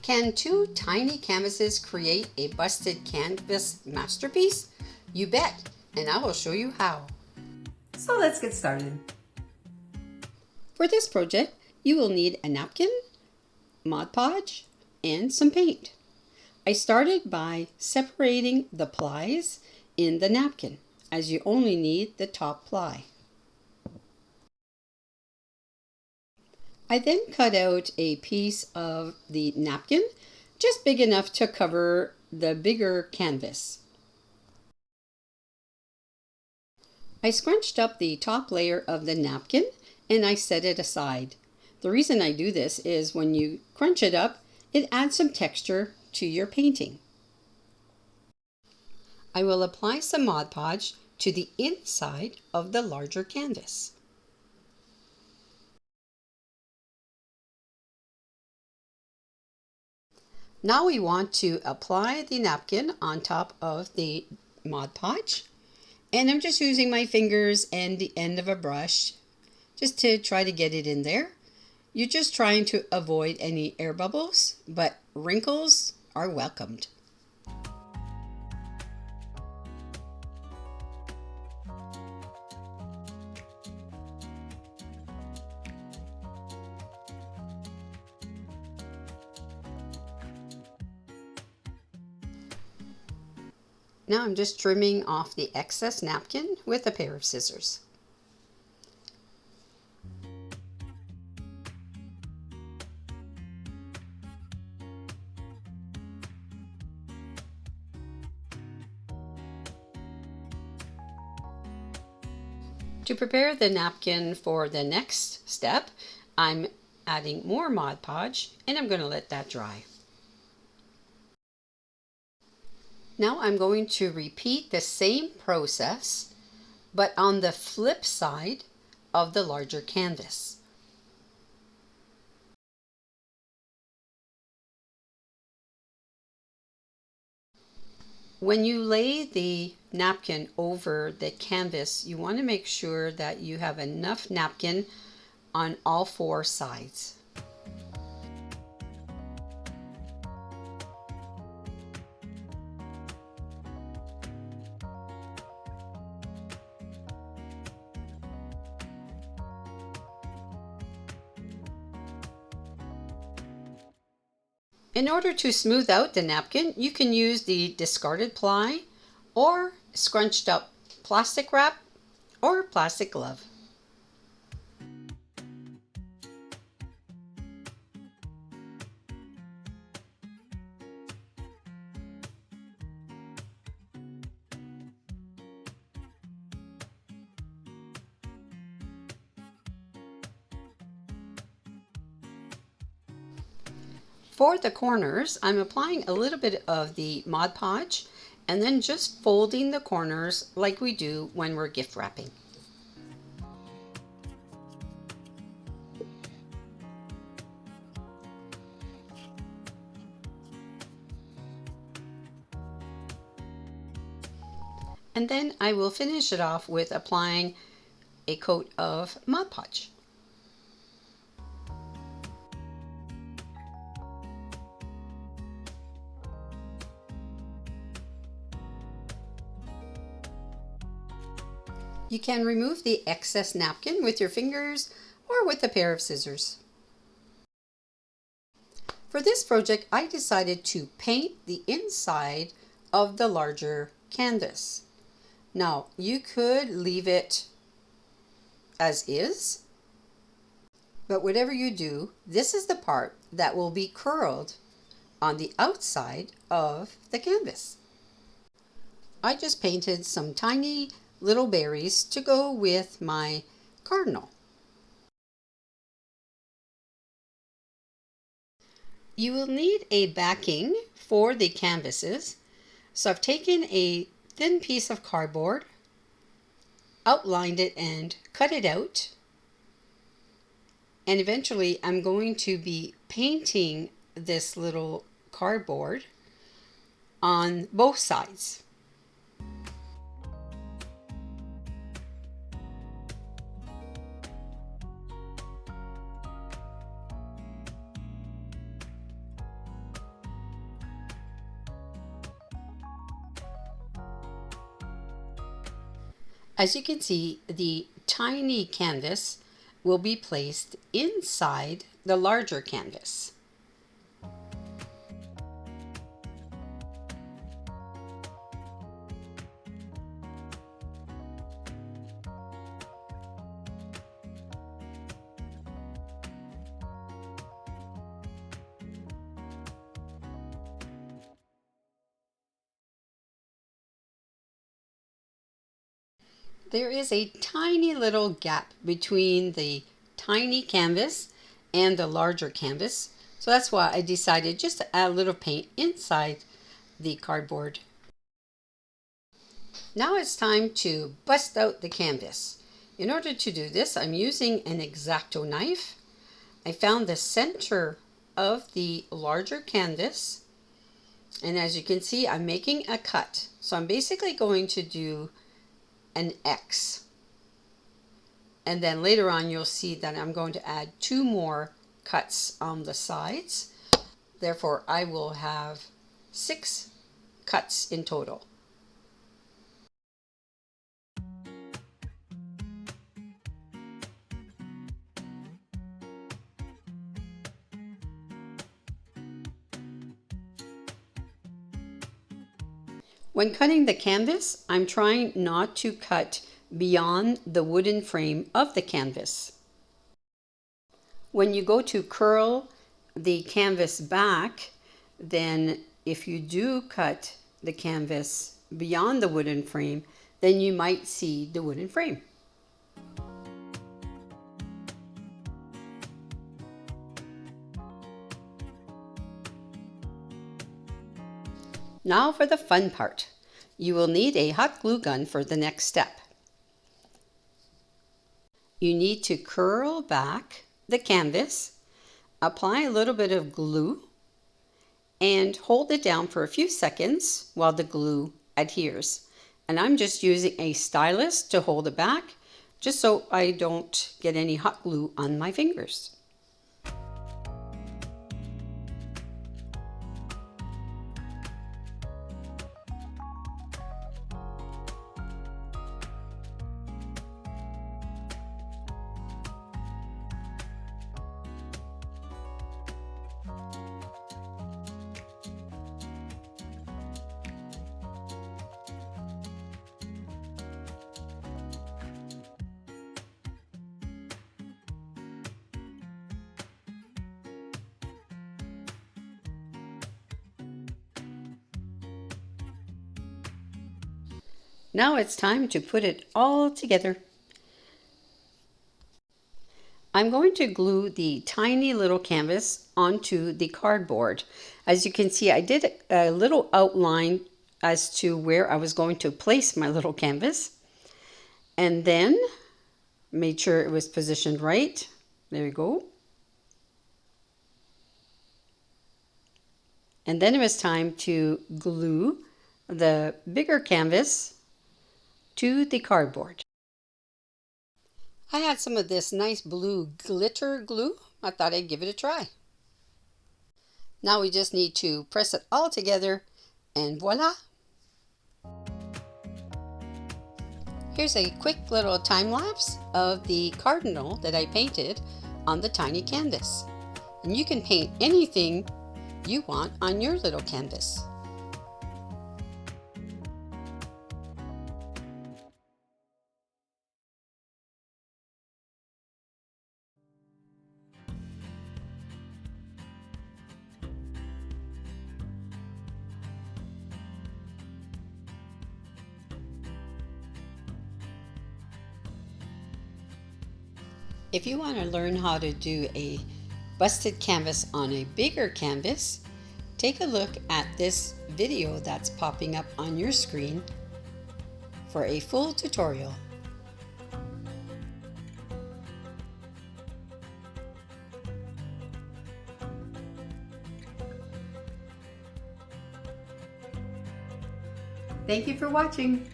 Can two tiny canvases create a busted canvas masterpiece? You bet, and I will show you how. So let's get started. For this project, you will need a napkin, Mod Podge, and some paint. I started by separating the plies in the napkin, as you only need the top ply. I then cut out a piece of the napkin, just big enough to cover the bigger canvas. I scrunched up the top layer of the napkin and I set it aside. The reason I do this is when you crunch it up, it adds some texture to your painting. I will apply some Mod Podge to the inside of the larger canvas. Now we want to apply the napkin on top of the Mod Podge. And I'm just using my fingers and the end of a brush just to try to get it in there. You're just trying to avoid any air bubbles, but wrinkles are welcomed. Now I'm just trimming off the excess napkin with a pair of scissors. To prepare the napkin for the next step, I'm adding more Mod Podge and I'm going to let that dry. Now I'm going to repeat the same process, but on the flip side of the larger canvas. When you lay the napkin over the canvas, you want to make sure that you have enough napkin on all four sides. In order to smooth out the napkin, you can use the discarded ply or scrunched up plastic wrap or plastic glove. For the corners, I'm applying a little bit of the Mod Podge and then just folding the corners like we do when we're gift wrapping. And then I will finish it off with applying a coat of Mod Podge. You can remove the excess napkin with your fingers or with a pair of scissors. For this project, I decided to paint the inside of the larger canvas. Now, you could leave it as is, but whatever you do, this is the part that will be curled on the outside of the canvas. I just painted some tiny little berries to go with my cardinal. You will need a backing for the canvases, so I've taken a thin piece of cardboard, outlined it and cut it out, and eventually I'm going to be painting this little cardboard on both sides. As you can see, the tiny canvas will be placed inside the larger canvas. There is a tiny little gap between the tiny canvas and the larger canvas. So that's why I decided just to add a little paint inside the cardboard. Now it's time to bust out the canvas. In order to do this, I'm using an Exacto knife. I found the center of the larger canvas, and as you can see, I'm making a cut. So I'm basically going to do an X. And then later on, you'll see that I'm going to add 2 more cuts on the sides. Therefore, I will have 6 cuts in total. When cutting the canvas, I'm trying not to cut beyond the wooden frame of the canvas. When you go to curl the canvas back, then if you do cut the canvas beyond the wooden frame, then you might see the wooden frame. Now for the fun part. You will need a hot glue gun for the next step. You need to curl back the canvas, apply a little bit of glue, and hold it down for a few seconds while the glue adheres. And I'm just using a stylus to hold it back, just so I don't get any hot glue on my fingers. Now it's time to put it all together. I'm going to glue the tiny little canvas onto the cardboard. As you can see, I did a little outline as to where I was going to place my little canvas, and then made sure it was positioned right. There you go. And then it was time to glue the bigger canvas to the cardboard. I had some of this nice blue glitter glue. I thought I'd give it a try. Now we just need to press it all together, and voila! Here's a quick little time lapse of the cardinal that I painted on the tiny canvas. And you can paint anything you want on your little canvas. If you want to learn how to do a busted canvas on a bigger canvas, take a look at this video that's popping up on your screen for a full tutorial. Thank you for watching.